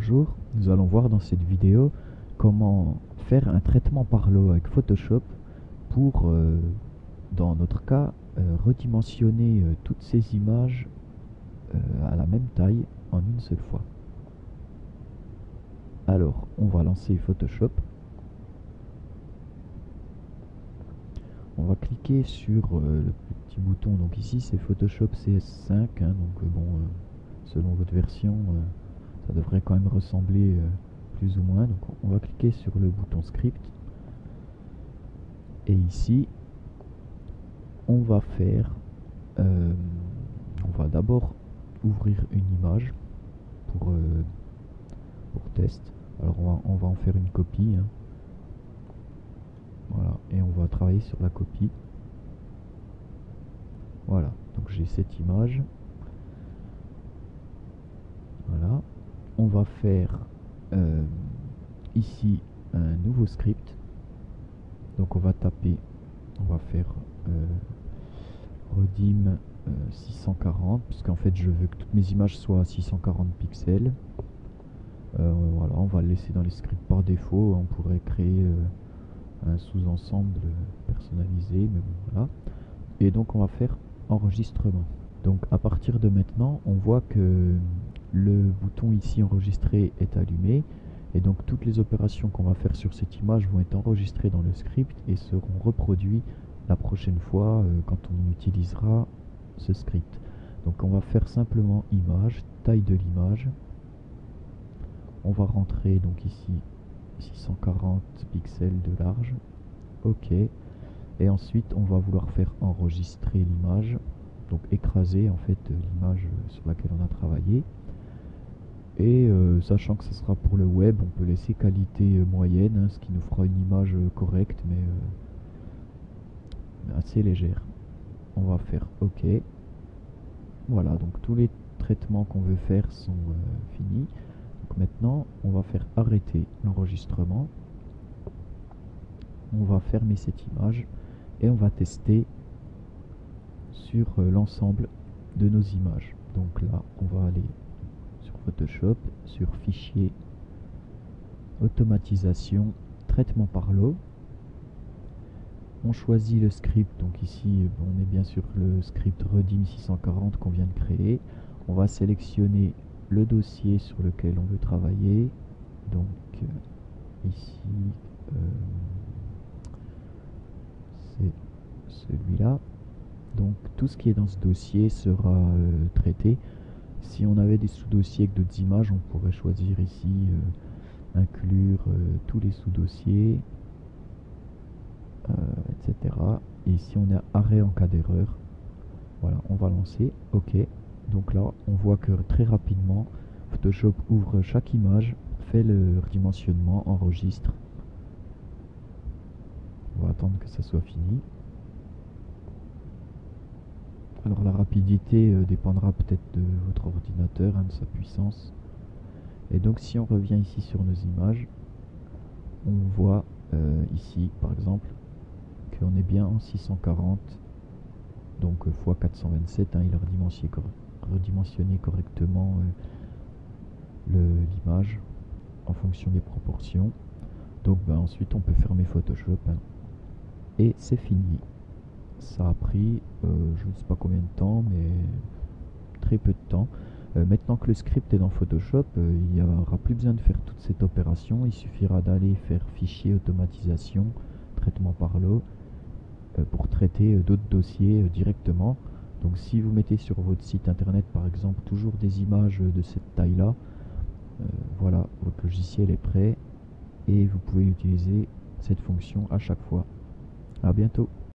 Bonjour, nous allons voir dans cette vidéo comment faire un traitement par l'eau avec Photoshop pour, dans notre cas, redimensionner toutes ces images à la même taille en une seule fois. Alors, on va lancer Photoshop. On va cliquer sur le petit bouton, donc ici c'est Photoshop CS5, donc selon votre version, ça devrait quand même ressembler plus ou moins. Donc on va cliquer sur le bouton script et ici on va faire on va d'abord ouvrir une image pour test. Alors on va en faire une copie, voilà, et on va travailler sur la copie. Voilà, donc j'ai cette image. Voilà, on va faire ici un nouveau script. Donc on va faire redim 640, puisqu'en fait je veux que toutes mes images soient à 640 pixels. Voilà, on va le laisser dans les scripts par défaut. On pourrait créer un sous-ensemble personnalisé, mais bon, voilà. Et donc on va faire enregistrement. Donc à partir de maintenant, on voit que le bouton ici enregistrer est allumé, et donc toutes les opérations qu'on va faire sur cette image vont être enregistrées dans le script et seront reproduites la prochaine fois quand on utilisera ce script. Donc on va faire simplement image, taille de l'image. On va rentrer donc ici 640 pixels de large. OK. Et ensuite on va vouloir faire enregistrer l'image, donc écraser en fait l'image sur laquelle on a travaillé. Et sachant que ce sera pour le web, on peut laisser qualité moyenne, ce qui nous fera une image correcte mais assez légère. On va faire OK. Voilà, donc tous les traitements qu'on veut faire sont finis. Donc maintenant on va faire arrêter l'enregistrement. On va fermer cette image et on va tester sur l'ensemble de nos images. Donc là on va aller sur Photoshop, sur fichier, automatisation, traitement par l'eau. On choisit le script, donc ici on est bien sûr le script redim 640 qu'on vient de créer. On va sélectionner le dossier sur lequel on veut travailler, donc ici c'est celui-là. Donc tout ce qui est dans ce dossier sera traité. Si on avait des sous-dossiers avec d'autres images, on pourrait choisir ici inclure tous les sous-dossiers, etc. Et ici on a arrêt en cas d'erreur. Voilà, on va lancer OK. Donc là on voit que très rapidement Photoshop ouvre chaque image, fait le redimensionnement, enregistre. On va attendre que ça soit fini. Alors la rapidité dépendra peut-être de votre ordinateur, de sa puissance. Et donc si on revient ici sur nos images, on voit ici par exemple qu'on est bien en 640, donc x 427, il a redimensionné correctement l'image en fonction des proportions. Donc ensuite on peut fermer Photoshop et c'est fini. Ça a pris je ne sais pas combien de temps, mais très peu de temps. Maintenant que le script est dans Photoshop, il n'y aura plus besoin de faire toute cette opération. Il suffira d'aller faire fichier, automatisation, traitement par l'eau, pour traiter d'autres dossiers directement. Donc si vous mettez sur votre site internet par exemple toujours des images de cette taille là, voilà, votre logiciel est prêt et vous pouvez utiliser cette fonction à chaque fois. À bientôt.